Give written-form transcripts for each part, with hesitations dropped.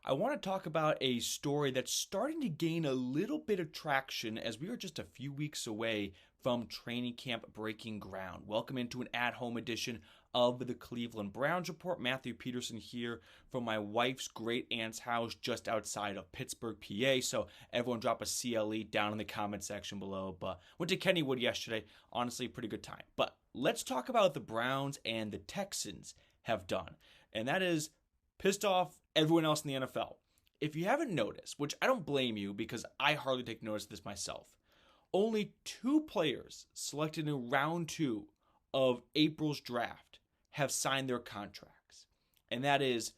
I want to talk about a story that's starting to gain a little bit of traction as we are just a few weeks away from training camp breaking ground. Welcome into an at-home edition of the Cleveland Browns Report. Matthew Peterson here from my wife's great aunt's house just outside of Pittsburgh, PA. So everyone drop a CLE down in the comment section below. But went to Kennywood yesterday. Honestly, pretty good time. But let's talk about the Browns and the Texans have done. And that is pissed off everyone else in the NFL. If you haven't noticed, which I don't blame you because I hardly take notice of this myself, only 2 players selected in round 2 of April's draft have signed their contracts. And that is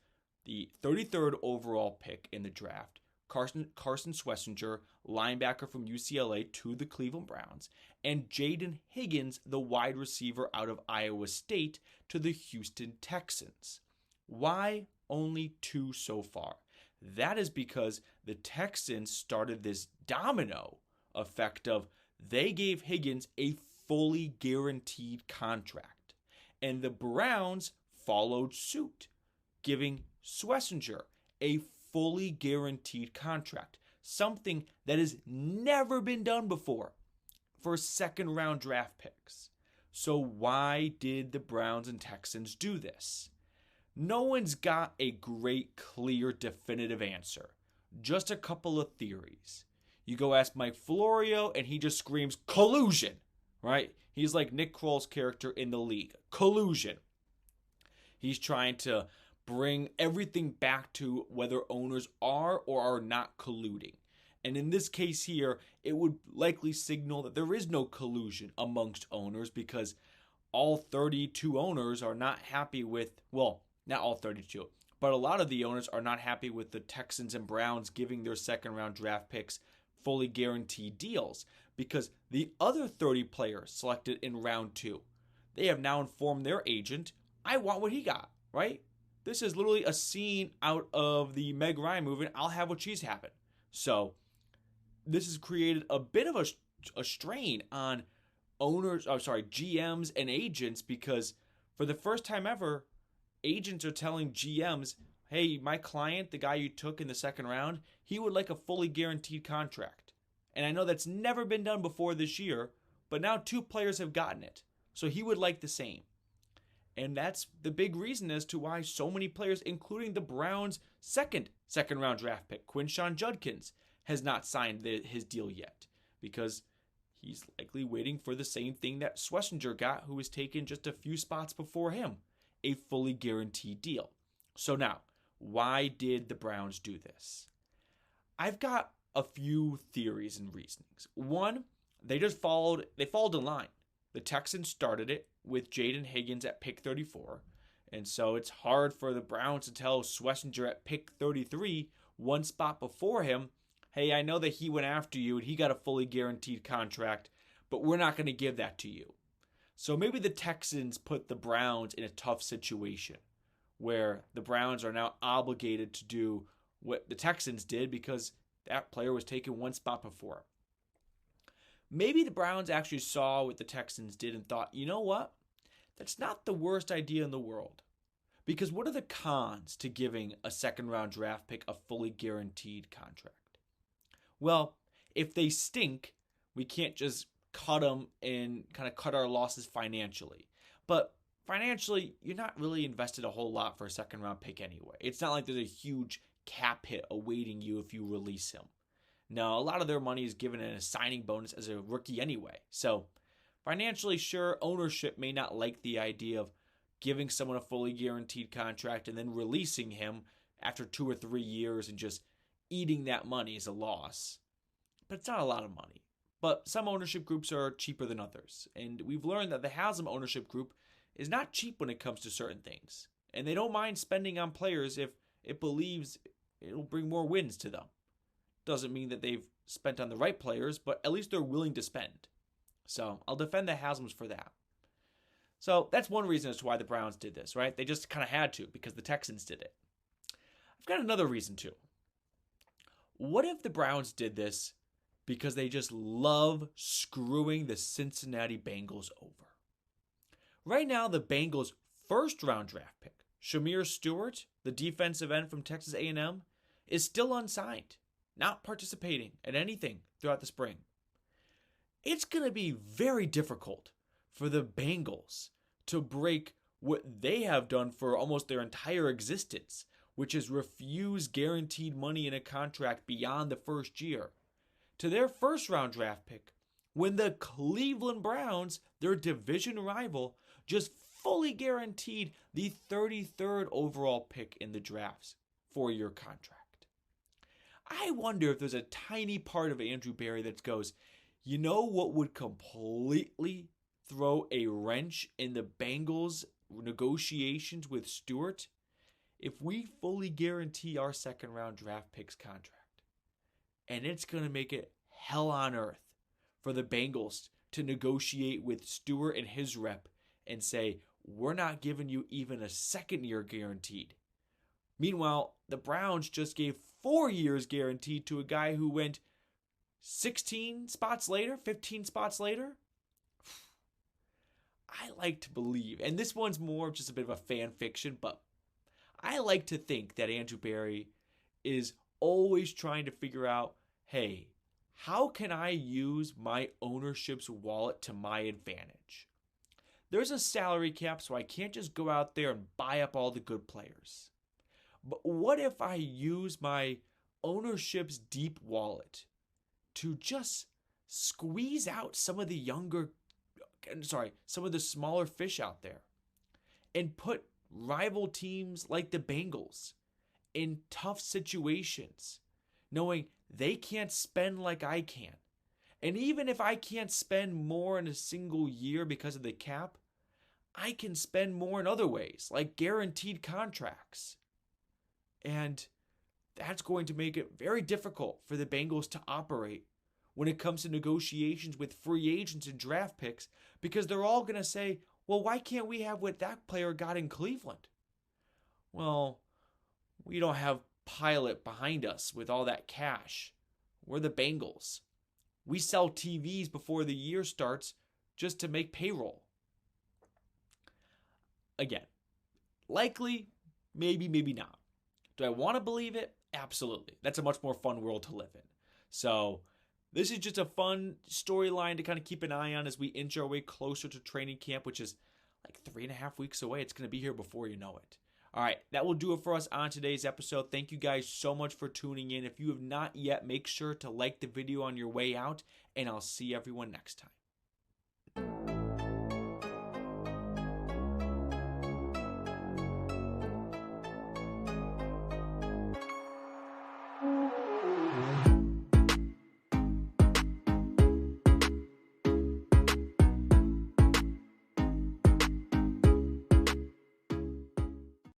the 33rd overall pick in the draft, Carson Schwesinger, linebacker from UCLA to the Cleveland Browns, and Jaden Higgins, the wide receiver out of Iowa State, to the Houston Texans. Why only 2 so far? That is because the Texans started this domino effect of they gave Higgins a fully guaranteed contract. And the Browns followed suit, giving Schwesinger a fully guaranteed contract, something that has never been done before for second round draft picks. So why did the Browns and Texans do this? No one's got a great, clear, definitive answer. Just a couple of theories. You go ask Mike Florio and he just screams collusion, right? He's like Nick Kroll's character in the league. Collusion. He's trying to bring everything back to whether owners are or are not colluding. And in this case here, it would likely signal that there is no collusion amongst owners because all 32 owners are not happy with, well, not all 32, but a lot of the owners are not happy with the Texans and Browns giving their second round draft picks fully guaranteed deals because the other 30 players selected in round 2, they have now informed their agent, I want what he got, right? This is literally a scene out of the Meg Ryan movie, I'll have what she's having. So this has created a bit of a strain on GMs and agents because for the first time ever, agents are telling GMs, hey, my client, the guy you took in the second round, he would like a fully guaranteed contract. And I know that's never been done before this year, but now 2 players have gotten it. So he would like the same. And that's the big reason as to why so many players, including the Browns' second round draft pick, Quinshon Judkins, has not signed his deal yet. Because he's likely waiting for the same thing that Schwesinger got, who was taken just a few spots before him. A fully guaranteed deal. So now, why did the Browns do this? I've got a few theories and reasonings. One, they followed in line. The Texans started it with Jaden Higgins at pick 34, and so it's hard for the Browns to tell Schwesinger at pick 33, one spot before him, hey, I know that he went after you and he got a fully guaranteed contract, but we're not going to give that to you. So maybe the Texans put the Browns in a tough situation where the Browns are now obligated to do what the Texans did because that player was taken one spot before. Maybe the Browns actually saw what the Texans did and thought, you know what? That's not the worst idea in the world. Because what are the cons to giving a second round draft pick a fully guaranteed contract? Well, if they stink, we can't just cut them and kind of cut our losses financially. But financially, you're not really invested a whole lot for a second round pick anyway. It's not like there's a huge cap hit awaiting you if you release him. No, a lot of their money is given in a signing bonus as a rookie anyway. So financially, sure, ownership may not like the idea of giving someone a fully guaranteed contract and then releasing him after 2 or 3 years and just eating that money as a loss. But it's not a lot of money. But some ownership groups are cheaper than others. And we've learned that the Haslam ownership group is not cheap when it comes to certain things. And they don't mind spending on players if it believes it'll bring more wins to them. Doesn't mean that they've spent on the right players, but at least they're willing to spend. So I'll defend the Haslams for that. So that's one reason as to why the Browns did this, right? They just kind of had to because the Texans did it. I've got another reason too. What if the Browns did this because they just love screwing the Cincinnati Bengals over? Right now, the Bengals' first-round draft pick, Shemar Stewart, the defensive end from Texas A&M, is still unsigned, not participating at anything throughout the spring. It's going to be very difficult for the Bengals to break what they have done for almost their entire existence, which is refuse guaranteed money in a contract beyond the first year, to their first-round draft pick, when the Cleveland Browns, their division rival, just fully guaranteed the 33rd overall pick in the draft's 4-year contract. I wonder if there's a tiny part of Andrew Berry that goes, you know what would completely throw a wrench in the Bengals' negotiations with Stewart? If we fully guarantee our second-round draft pick's contract. And it's going to make it hell on earth for the Bengals to negotiate with Stewart and his rep and say, we're not giving you even a second year guaranteed. Meanwhile, the Browns just gave 4 years guaranteed to a guy who went 16 spots later, 15 spots later. I like to believe, and this one's more of just a bit of a fan fiction, but I like to think that Andrew Berry is always trying to figure out, hey, how can I use my ownership's wallet to my advantage? There's a salary cap, so I can't just go out there and buy up all the good players. But what if I use my ownership's deep wallet to just squeeze out some of the smaller fish out there and put rival teams like the Bengals in tough situations, knowing they can't spend like I can. And even if I can't spend more in a single year because of the cap, I can spend more in other ways, like guaranteed contracts. And that's going to make it very difficult for the Bengals to operate when it comes to negotiations with free agents and draft picks, because they're all going to say, well, why can't we have what that player got in Cleveland? Well, we don't have Pilot behind us with all that cash. We're the Bengals. We sell TVs before the year starts just to make payroll. Again, likely, maybe, maybe not. Do I want to believe it? Absolutely. That's a much more fun world to live in. So this is just a fun storyline to kind of keep an eye on as we inch our way closer to training camp, which is like 3.5 weeks away. It's going to be here before you know it. All right, that will do it for us on today's episode. Thank you guys so much for tuning in. If you have not yet, make sure to like the video on your way out, and I'll see everyone next time.